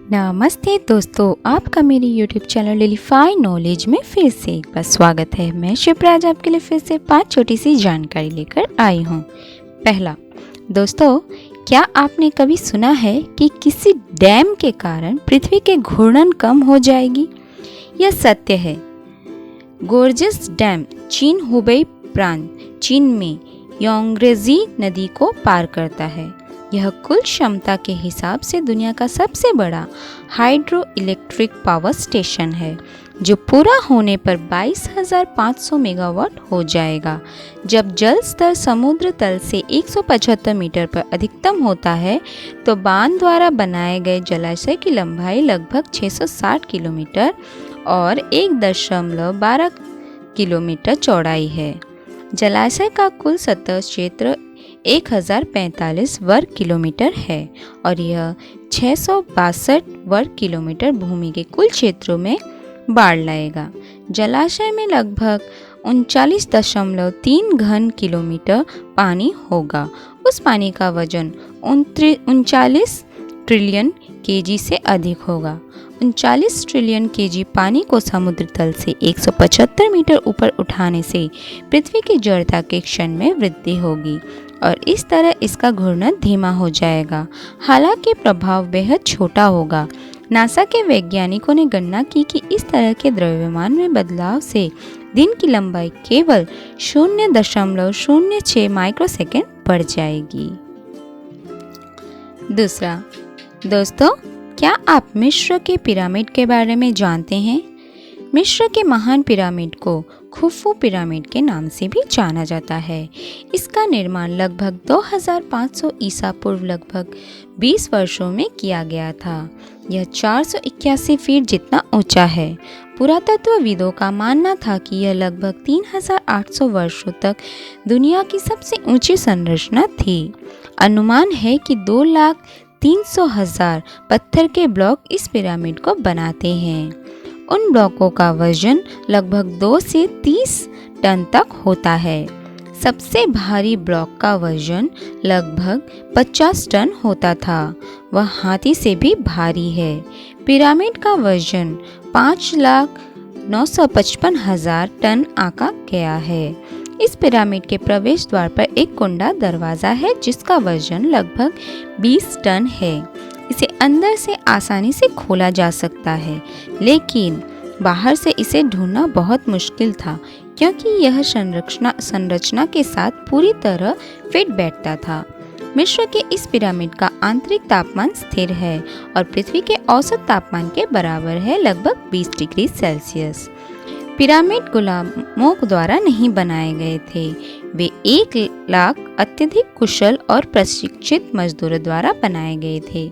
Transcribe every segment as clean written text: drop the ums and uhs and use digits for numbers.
नमस्ते दोस्तों, आपका मेरे YouTube चैनल लिलीफाई नॉलेज में फिर से एक बार स्वागत है। मैं शिप्रा आज आपके लिए फिर से 5 छोटी सी जानकारी लेकर आई हूँ। पहला, दोस्तों, क्या आपने कभी सुना है कि किसी डैम के कारण पृथ्वी के घूर्णन कम हो जाएगी? यह सत्य है। गोर्जस डैम चीन हुबेई प्रांत चीन में योंगरेजी नदी को पार करता है। यह कुल क्षमता के हिसाब से दुनिया का सबसे बड़ा हाइड्रो इलेक्ट्रिक पावर स्टेशन है, जो पूरा होने पर 22,500 मेगावाट हो जाएगा। जब जल स्तर समुद्र तल से 175 मीटर पर अधिकतम होता है, तो बांध द्वारा बनाए गए जलाशय की लंबाई लगभग 660 किलोमीटर और 1.12 किलोमीटर चौड़ाई है। जलाशय का कुल सतह क्षेत्र 1045 वर्ग किलोमीटर है और यह 662 वर्ग किलोमीटर भूमि के कुल क्षेत्रों में बाढ़ लाएगा। जलाशय में लगभग 39.3 घन किलोमीटर पानी होगा। उस पानी का वजन 39 ट्रिलियन केजी से अधिक होगा। 39 ट्रिलियन केजी पानी को समुद्र तल से 175 मीटर ऊपर उठाने से पृथ्वी की जड़ता के क्षण में वृद्धि होगी और इस तरह इसका घूर्णन धीमा हो जाएगा। हालांकि प्रभाव बेहद छोटा होगा। नासा के वैज्ञानिकों ने गणना की कि इस तरह के द्रव्यमान में बदलाव से दिन की लंबाई केवल 0.06 माइक्रोसेकंड बढ़ जाएगी। दूसरा, दोस्तों, क्या आप मिस्र के पिरामिड के बारे में जानते हैं? मिस्र के महान पिरामिड को खुफू पिरामिड के नाम से भी जाना जाता है। इसका निर्माण लगभग 2500 ईसा पूर्व लगभग 20 वर्षों में किया गया था। यह 481 फीट जितना ऊंचा है। पुरातत्वविदों का मानना था कि यह लगभग 3800 वर्षों तक दुनिया की सबसे ऊंची संरचना थी। अनुमान है कि 2,300,000 पत्थर के ब्लॉक इस पिरामिड को बनाते हैं। उन ब्लॉकों का वजन लगभग 2 से 30 टन तक होता है। सबसे भारी ब्लॉक का वजन लगभग 50 टन होता था। वह हाथी से भी भारी है। पिरामिड का वजन 5,955,000 टन आंका गया है। इस पिरामिड के प्रवेश द्वार पर एक कुंडा दरवाजा है, जिसका वजन लगभग 20 टन है। इसे अंदर से आसानी से खोला जा सकता है, लेकिन बाहर से इसे ढूंढना बहुत मुश्किल था, क्योंकि यह संरचना के साथ पूरी तरह फिट बैठता था। मिस्र के इस पिरामिड का आंतरिक तापमान स्थिर है और पृथ्वी के औसत तापमान के बराबर है, लगभग 20 डिग्री सेल्सियस। पिरामिड गुलामों द्वारा नहीं बनाए गए थे। वे 1 लाख अत्यधिक कुशल और प्रशिक्षित मजदूरों द्वारा बनाए गए थे,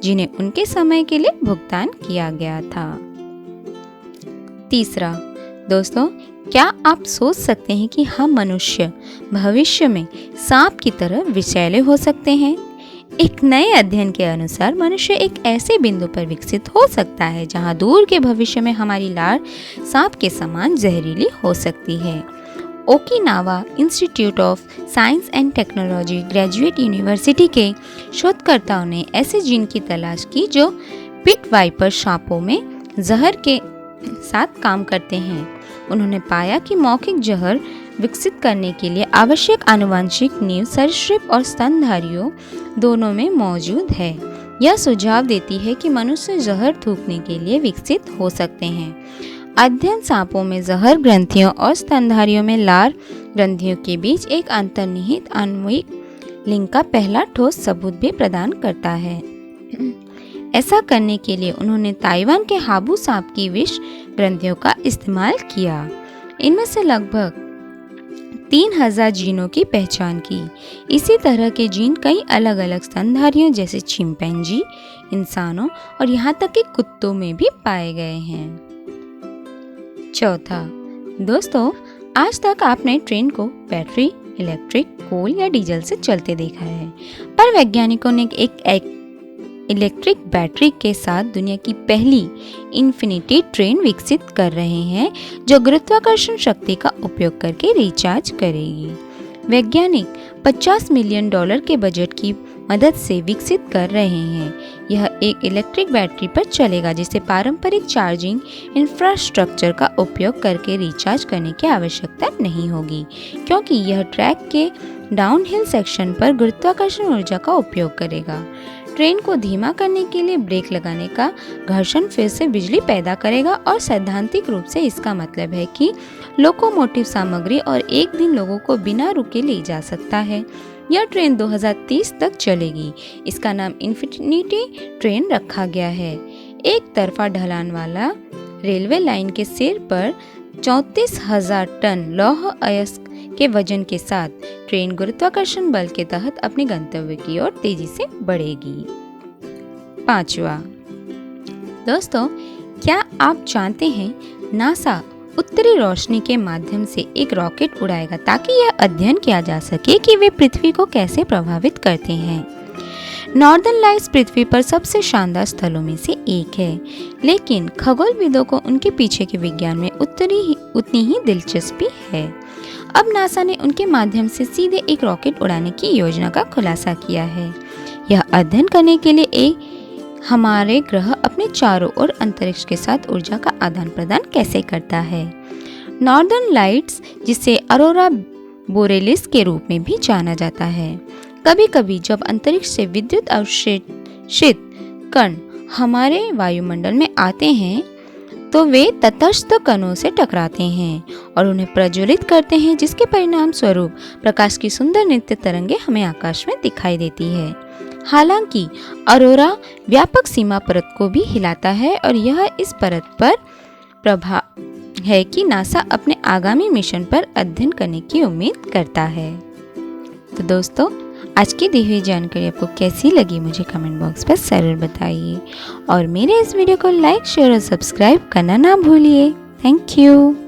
जिन्हें उनके समय के लिए भुगतान किया गया था। तीसरा, दोस्तों, क्या आप सोच सकते हैं कि हम मनुष्य भविष्य में सांप की तरह विषैले हो सकते हैं? एक नए अध्ययन के अनुसार मनुष्य एक ऐसे बिंदु पर विकसित हो सकता है जहां दूर के भविष्य में हमारी लार सांप के समान जहरीली हो सकती है। Okinawa institute of science and technology graduate university के शोधकर्ताओं ने ऐसे जीन की तलाश की जो पिट वाइपर सांपों में जहर के साथ काम करते हैं। उन्होंने पाया कि मौखिक जहर विकसित करने के लिए आवश्यक आनुवंशिक नींव सरीसृप और स्तनधारियों दोनों में मौजूद है। यह सुझाव देती है कि मनुष्य जहर थूकने के लिए विकसित हो सकते हैं। अध्ययन सांपों में जहर ग्रंथियों और स्तनधारियों में लार ग्रंथियों के बीच एक अंतर्निहित आणविक लिंक का पहला ठोस सबूत भी प्रदान करता है। ऐसा करने के लिए उन्होंने ताइवान के हाबू सांप की विष ग्रंथियों का इस्तेमाल किया। इनमें से लगभग 3000 जीनों की पहचान की। इसी तरह के जीन कई अलग अलग स्तनधारियों जैसे चिंपैंजी, इंसानों और यहाँ तक कि कुत्तों में भी पाए गए हैं। चौथा, दोस्तों, आज तक आपने ट्रेन को बैटरी, इलेक्ट्रिक, कोल या डीजल से चलते देखा है, पर वैज्ञानिकों ने एक इलेक्ट्रिक बैटरी के साथ दुनिया की पहली इन्फिनिटी ट्रेन विकसित कर रहे हैं, जो गुरुत्वाकर्षण शक्ति का उपयोग करके रिचार्ज करेगी। वैज्ञानिक $50 मिलियन के बजट की मदद से विकसित कर रहे हैं। यह एक इलेक्ट्रिक बैटरी पर चलेगा जिसे पारंपरिक चार्जिंग इंफ्रास्ट्रक्चर का उपयोग करके रिचार्ज करने की आवश्यकता नहीं होगी, क्योंकि यह ट्रैक के डाउनहिल सेक्शन पर गुरुत्वाकर्षण ऊर्जा का उपयोग करेगा। ट्रेन को धीमा करने के लिए ब्रेक लगाने का घर्षण फिर से बिजली पैदा करेगा और सैद्धांतिक रूप से इसका मतलब है कि लोकोमोटिव सामग्री और एक दिन लोगों को बिना रुके ले जा सकता है। यह ट्रेन 2030 तक चलेगी। इसका नाम इन्फिनिटी ट्रेन रखा गया है। एक तरफा ढलान वाला रेलवे लाइन के सिर पर 34,000 टन लौह अयस्क के वजन के साथ ट्रेन गुरुत्वाकर्षण बल के तहत अपने गंतव्य की ओर तेजी से बढ़ेगी। 5वां, दोस्तों, क्या आप जानते हैं नासा उत्तरी रोशनी के माध्यम से एक रॉकेट उड़ाएगा ताकि यह अध्ययन किया जा सके कि वे पृथ्वी को कैसे प्रभावित करते हैं। नॉर्दर्न लाइट्स पृथ्वी पर सबसे शानदार स्थलों में से एक है, लेकिन खगोलविदों को उनके पीछे के विज्ञान में उतनी ही दिलचस्पी है। अब नासा ने उनके माध्यम से सीधे एक रॉकेट उड़ाने की योजना का खुलासा किया है। यह अध्ययन करने के लिए हमारे ग्रह अपने चारों ओर अंतरिक्ष के साथ ऊर्जा का आदान प्रदान कैसे करता है। नॉर्दर्न लाइट्स, जिसे अरोरा बोरेलिस के रूप में भी जाना जाता है, कभी कभी जब अंतरिक्ष से विद्युत अवशोषित कण हमारे वायुमंडल में आते हैं तो वे तटस्थ कणों से टकराते हैं और उन्हें प्रज्वलित करते हैं, जिसके परिणाम स्वरूप प्रकाश की सुंदर नृत्य तरंगे हमें आकाश में दिखाई देती है। हालांकि अरोरा व्यापक सीमा परत को भी हिलाता है और यह इस परत पर प्रभाव है कि नासा अपने आगामी मिशन पर अध्ययन करने की उम्मीद करता है। तो दोस्तों, आज की दी हुई जानकारी आपको कैसी लगी मुझे कमेंट बॉक्स पर ज़रूर बताइए और मेरे इस वीडियो को लाइक, शेयर और सब्सक्राइब करना ना भूलिए। Thank you.